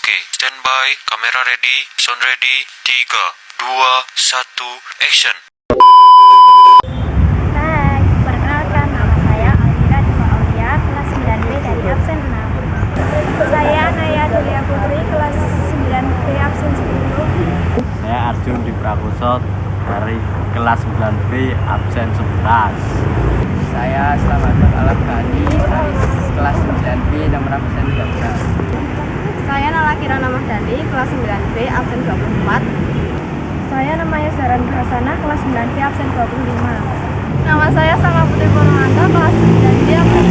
Oke, standby, kamera ready, sound ready, 3, 2, 1, action. Hai, perkenalkan nama saya Alira Dima Aulia, kelas 9B dari absen 6. Saya Naya Dulia Putri, kelas 9B absen 10. Saya Arjun Diprakoso dari kelas 9B absen 11. Saya Slamet Alafghani dari kelas 9B nomor absen 12. Saya Nala Kirana Mahdani, kelas 9B absen 24. Saya namanya Zaran Hasana, kelas 9B absen 25. Nama saya Sama Putri Purwanto, kelas 9B absen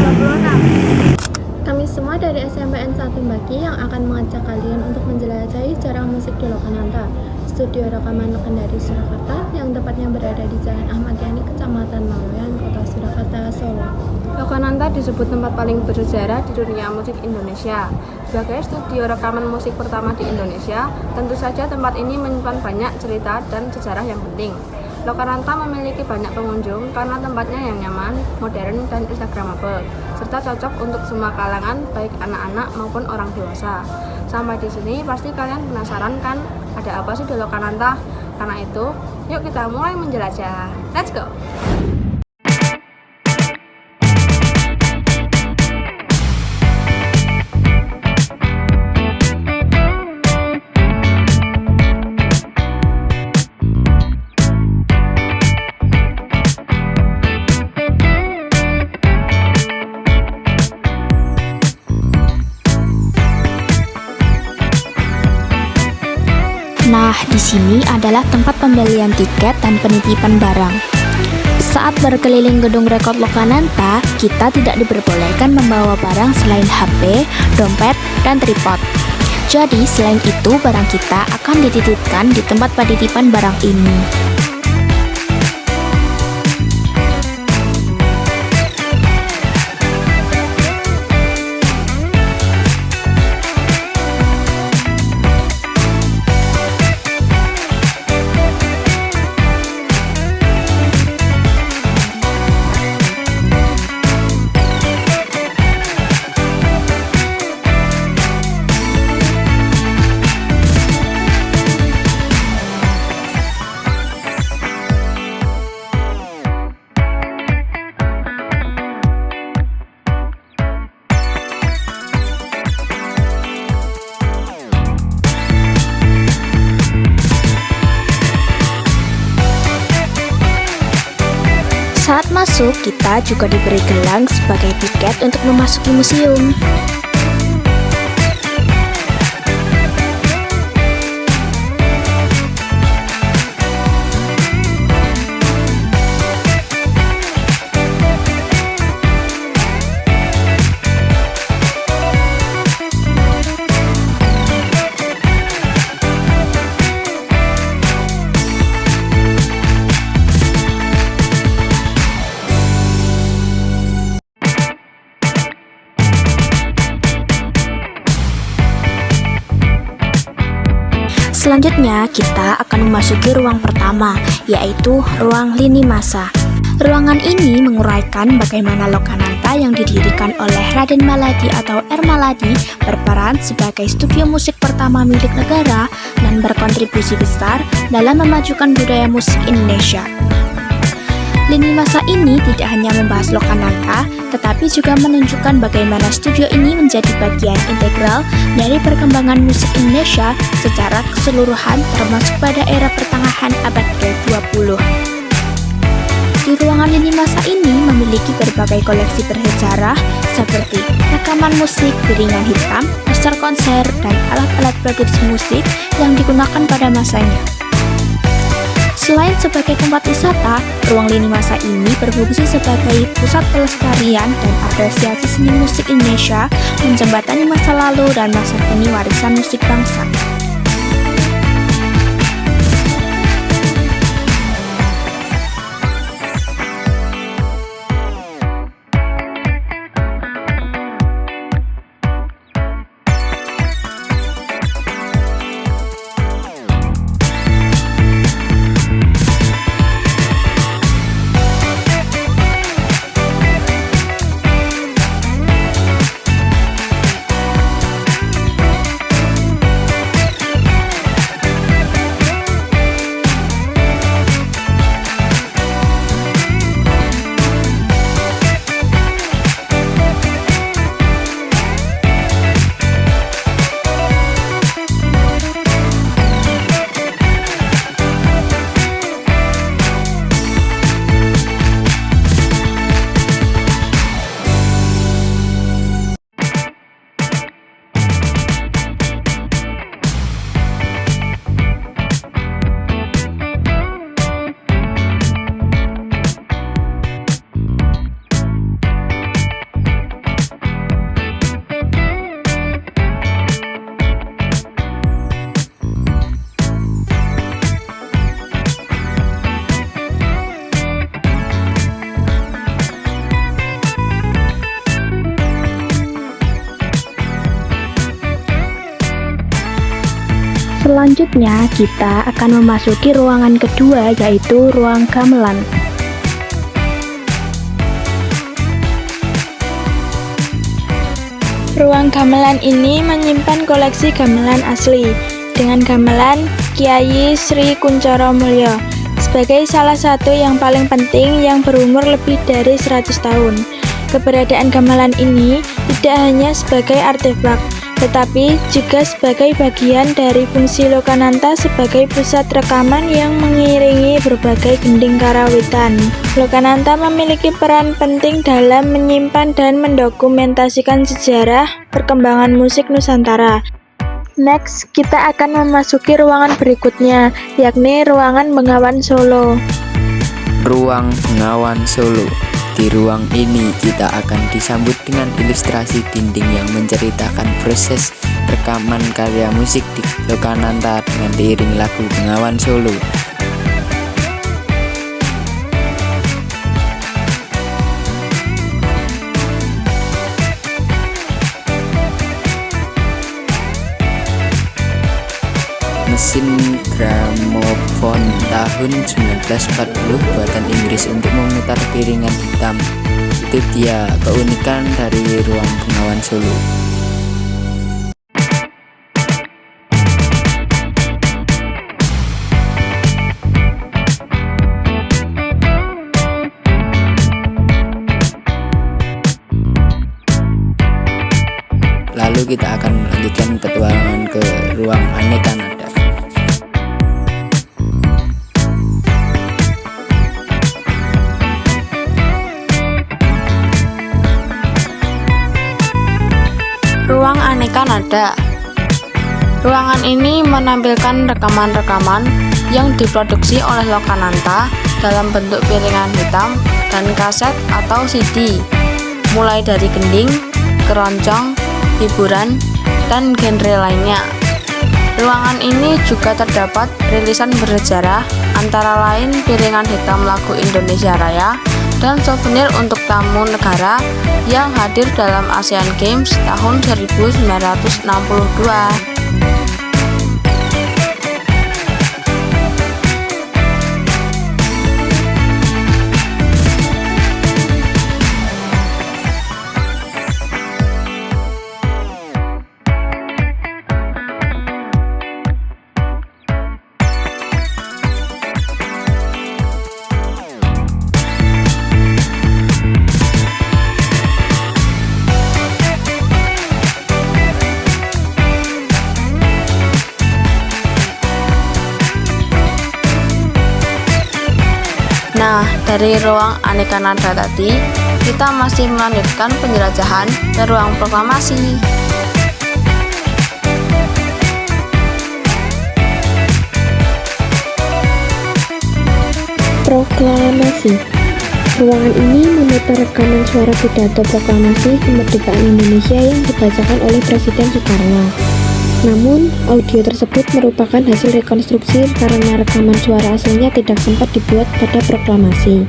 26. Kami semua dari SMPN 1 Baki yang akan mengajak kalian untuk menjelajahi cara musik di Lokananta, studio rekaman legendaris Surakarta yang tepatnya berada di Jalan Ahmad Yani, Kecamatan Mawean, Kota Surakarta, Solo. Lokananta disebut tempat paling bersejarah di dunia musik Indonesia. Sebagai studio rekaman musik pertama di Indonesia, tentu saja tempat ini menyimpan banyak cerita dan sejarah yang penting. Lokananta memiliki banyak pengunjung karena tempatnya yang nyaman, modern, dan instagramable, serta cocok untuk semua kalangan, baik anak-anak maupun orang dewasa. Sampai di sini pasti kalian penasaran kan, ada apa sih di Lokananta? Karena itu, yuk kita mulai menjelajah. Let's go! Nah, di sini adalah tempat pembelian tiket dan penitipan barang. Saat berkeliling gedung rekod Lokananta, kita tidak diperbolehkan membawa barang selain HP, dompet, dan tripod. Jadi, selain itu, barang kita akan dititipkan di tempat penitipan barang ini. Saat masuk, kita juga diberi gelang sebagai tiket untuk memasuki museum. Selanjutnya, kita akan memasuki ruang pertama, yaitu ruang lini masa. Ruangan ini menguraikan bagaimana Lokananta yang didirikan oleh Raden Maladi atau R. Maladi berperan sebagai studio musik pertama milik negara dan berkontribusi besar dalam memajukan budaya musik Indonesia. Lini masa ini tidak hanya membahas Lokananta, tetapi juga menunjukkan bagaimana studio ini menjadi bagian integral dari perkembangan musik Indonesia secara keseluruhan, termasuk pada era pertengahan abad ke-20. Di ruangan lini masa ini memiliki berbagai koleksi bersejarah seperti rekaman musik, piringan hitam, poster konser, dan alat-alat produksi musik yang digunakan pada masanya. Selain sebagai tempat wisata, ruang lini masa ini berfungsi sebagai pusat pelestarian dan apresiasi seni musik Indonesia, menjembatani masa lalu dan masa kini warisan musik bangsa. Selanjutnya, kita akan memasuki ruangan kedua, yaitu ruang gamelan. Ruang gamelan ini menyimpan koleksi gamelan asli dengan gamelan Kyai Sri Kuncoro Mulyo sebagai salah satu yang paling penting yang berumur lebih dari 100 tahun. Keberadaan gamelan ini tidak hanya sebagai artefak, tetapi juga sebagai bagian dari fungsi Lokananta sebagai pusat rekaman yang mengiringi berbagai gending karawitan. Lokananta memiliki peran penting dalam menyimpan dan mendokumentasikan sejarah perkembangan musik Nusantara. Next, kita akan memasuki ruangan berikutnya, yakni ruangan Bengawan Solo. Ruang Bengawan Solo. Di ruang ini kita akan disambut dengan ilustrasi dinding yang menceritakan proses rekaman karya musik di Lokananta dengan diiring lagu Bengawan Solo. Mesin gramofon tahun 1940 buatan Inggris untuk memutar piringan hitam. Itu dia keunikan dari ruang Bengawan Solo. Lalu kita akan melanjutkan petualangan ke ruang aneka nada. Ruang aneka nada. Ruangan ini menampilkan rekaman-rekaman yang diproduksi oleh Lokananta dalam bentuk piringan hitam dan kaset atau CD, mulai dari gending, keroncong, hiburan, dan genre lainnya. Ruangan ini juga terdapat rilisan bersejarah, antara lain piringan hitam lagu Indonesia Raya dan souvenir untuk tamu negara yang hadir dalam Asian Games tahun 1962. Nah, dari ruang aneka nada tadi, kita masih melanjutkan penjelajahan ke ruang proklamasi. Proklamasi. Ruangan ini memutar rekaman suara pidato proklamasi kemerdekaan Indonesia yang dibacakan oleh Presiden Soekarno. Namun, audio tersebut merupakan hasil rekonstruksi karena rekaman suara aslinya tidak sempat dibuat pada proklamasi.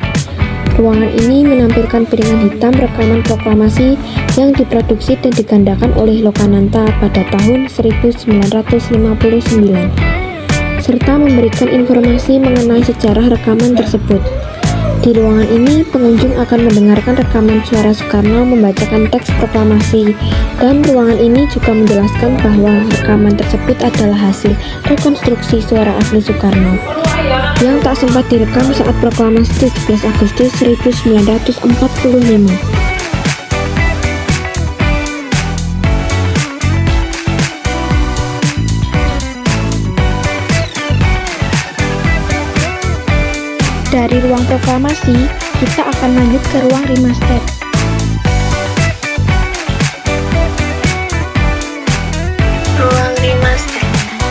Ruangan ini menampilkan piringan hitam rekaman proklamasi yang diproduksi dan digandakan oleh Lokananta pada tahun 1959, serta memberikan informasi mengenai sejarah rekaman tersebut. Di ruangan ini, pengunjung akan mendengarkan rekaman suara Soekarno membacakan teks proklamasi, dan ruangan ini juga menjelaskan bahwa rekaman tersebut adalah hasil rekonstruksi suara asli Soekarno yang tak sempat direkam saat proklamasi 17 Agustus 1945. Dari ruang proklamasi, kita akan lanjut ke ruang remaster. Ruang remaster.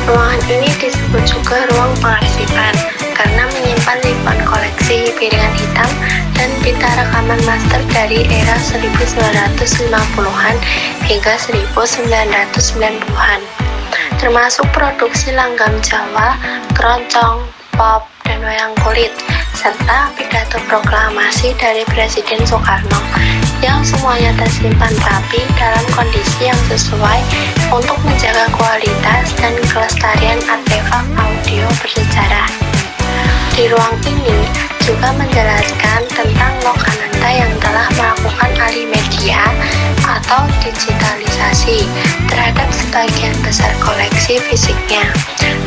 Ruangan ini disebut juga ruang pengarsipan karena menyimpan ribuan koleksi piringan hitam dan pita rekaman master dari era 1950-an hingga 1990-an, termasuk produksi langgam Jawa, keroncong, pop, dan wayang kulit, serta pidato proklamasi dari Presiden Soekarno yang semuanya tersimpan rapi dalam kondisi yang sesuai untuk menjaga kualitas dan kelestarian artefak audio bersejarah. Di ruang ini juga menjelaskan tentang Lokananta yang telah melakukan alih media atau digitalisasi terhadap sebagian besar koleksi fisiknya,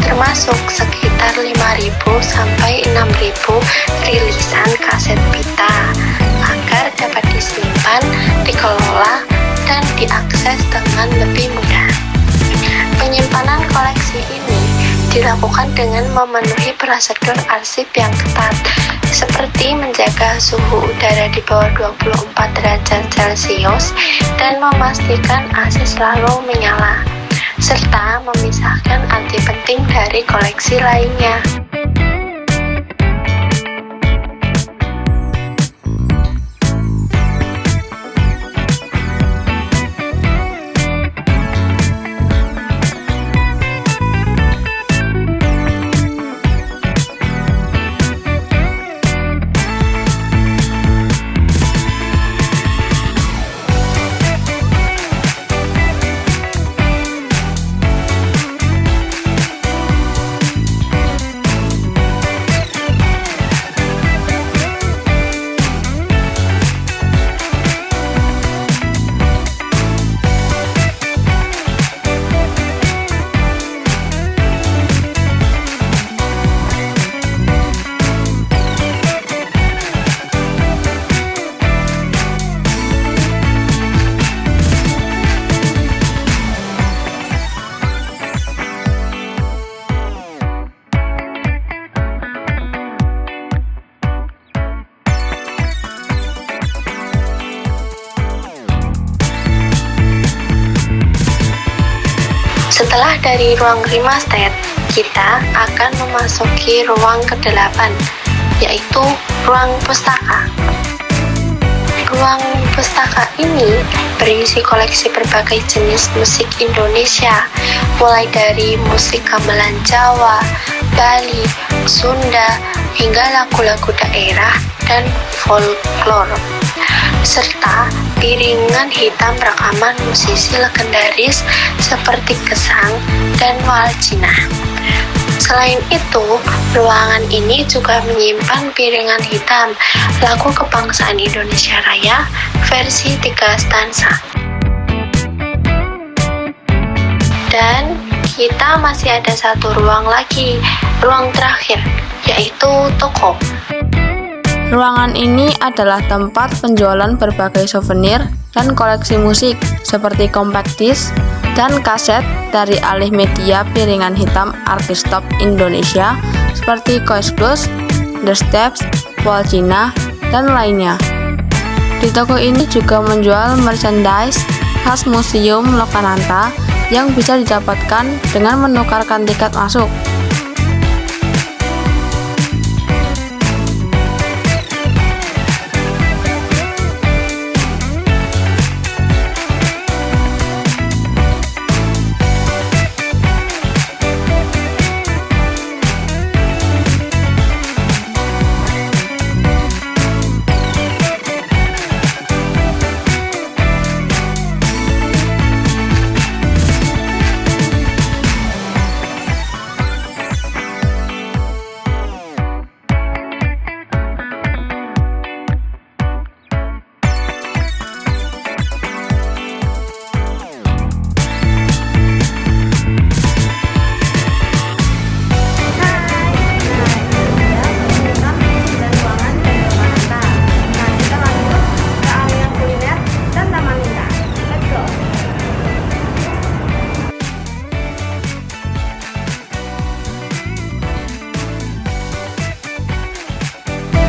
termasuk sekitar 5.000 sampai 6.000 rilisan kaset pita, agar dapat disimpan, dikelola, dan diakses dengan lebih mudah. Penyimpanan koleksi ini dilakukan dengan memenuhi prosedur arsip yang ketat, seperti menjaga suhu udara di bawah 24 derajat Celcius dan memastikan AC selalu menyala, serta memisahkan arti penting dari koleksi lainnya. Setelah dari ruang remastered, kita akan memasuki ruang ke-8, yaitu ruang pustaka. Ruang pustaka ini berisi koleksi berbagai jenis musik Indonesia, mulai dari musik gamelan Jawa, Bali, Sunda, hingga lagu-lagu daerah dan folklore, serta piringan hitam rekaman musisi legendaris seperti Gesang dan Waljina. Selain itu, ruangan ini juga menyimpan piringan hitam lagu kebangsaan Indonesia Raya versi 3 stansa. Dan kita masih ada satu ruang lagi, ruang terakhir, yaitu toko. Ruangan ini adalah tempat penjualan berbagai souvenir dan koleksi musik seperti compact disc dan kaset dari alih media piringan hitam artis top Indonesia seperti Koes Plus, The Steps, Waljina, dan lainnya. Di toko ini juga menjual merchandise khas Museum Lokananta yang bisa didapatkan dengan menukarkan tiket masuk.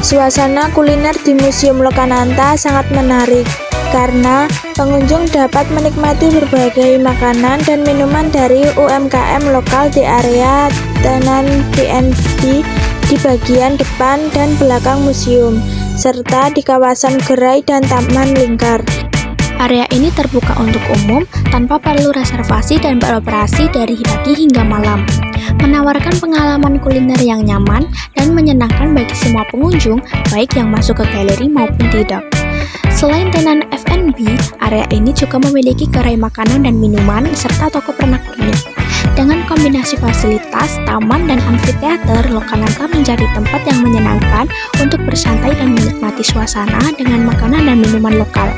Suasana kuliner di Museum Lokananta sangat menarik karena pengunjung dapat menikmati berbagai makanan dan minuman dari UMKM lokal di area tenan B&B di bagian depan dan belakang museum, serta di kawasan gerai dan taman lingkar. Area ini terbuka untuk umum tanpa perlu reservasi dan beroperasi dari pagi hingga malam. menawarkan pengalaman kuliner yang nyaman dan menyenangkan bagi semua pengunjung, baik yang masuk ke galeri maupun tidak. Selain tenan F&B, area ini juga memiliki gerai makanan dan minuman serta toko pernak-pernik. Dengan kombinasi fasilitas, taman, dan amfiteater, Lokananta menjadi tempat yang menyenangkan untuk bersantai dan menikmati suasana dengan makanan dan minuman lokal.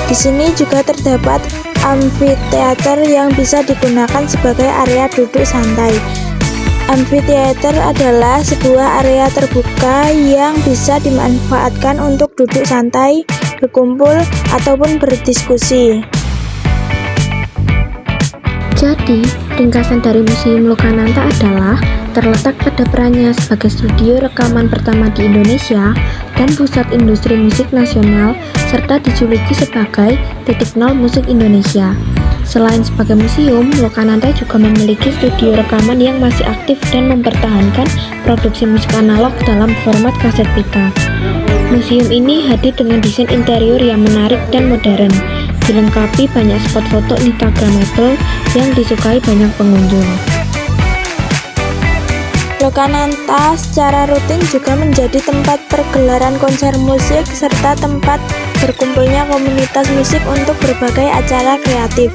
Di sini juga terdapat amfiteater yang bisa digunakan sebagai area duduk santai. Amfiteater adalah sebuah area terbuka yang bisa dimanfaatkan untuk duduk santai, berkumpul, ataupun berdiskusi. Jadi, ringkasan dari Museum Lokananta adalah terletak pada perannya sebagai studio rekaman pertama di Indonesia dan pusat industri musik nasional, serta dijuluki sebagai titik nol musik Indonesia. Selain sebagai museum, Lokananta juga memiliki studio rekaman yang masih aktif dan mempertahankan produksi musik analog dalam format kaset pita. Museum ini hadir dengan desain interior yang menarik dan modern, dilengkapi banyak spot foto instagramable yang disukai banyak pengunjung. Lokananta secara rutin juga menjadi tempat pergelaran konser musik serta tempat berkumpulnya komunitas musik untuk berbagai acara kreatif.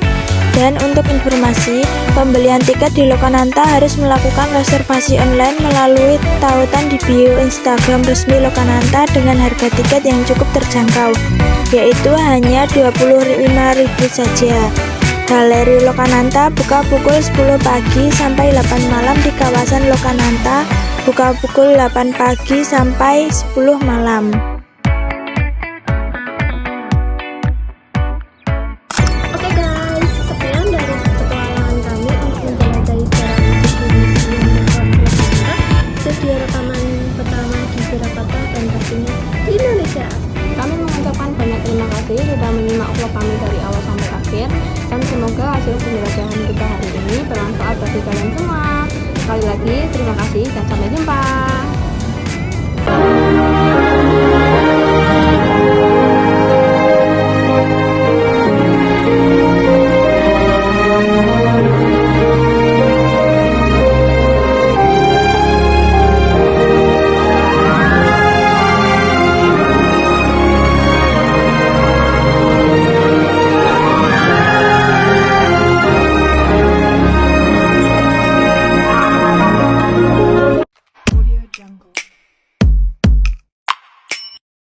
Dan untuk informasi, pembelian tiket di Lokananta harus melakukan reservasi online melalui tautan di bio Instagram resmi Lokananta dengan harga tiket yang cukup terjangkau, yaitu hanya Rp25.000 saja. Galeri Lokananta buka pukul 10 pagi sampai 8 malam di kawasan Lokananta, buka pukul 8 pagi sampai 10 malam. Oke guys, sekian dari petualangan kami untuk menjelajahi secara musik di Museum Lokananta, studio rekaman pertama di Surakarta dan pastinya di Indonesia. Kami mengucapkan banyak terima kasih sudah menyimak vlog kami dari awal sampai akhir, dan semoga hasil penjelajahan kita hari ini bermanfaat bagi kalian semua. Sekali lagi terima kasih dan sampai jumpa.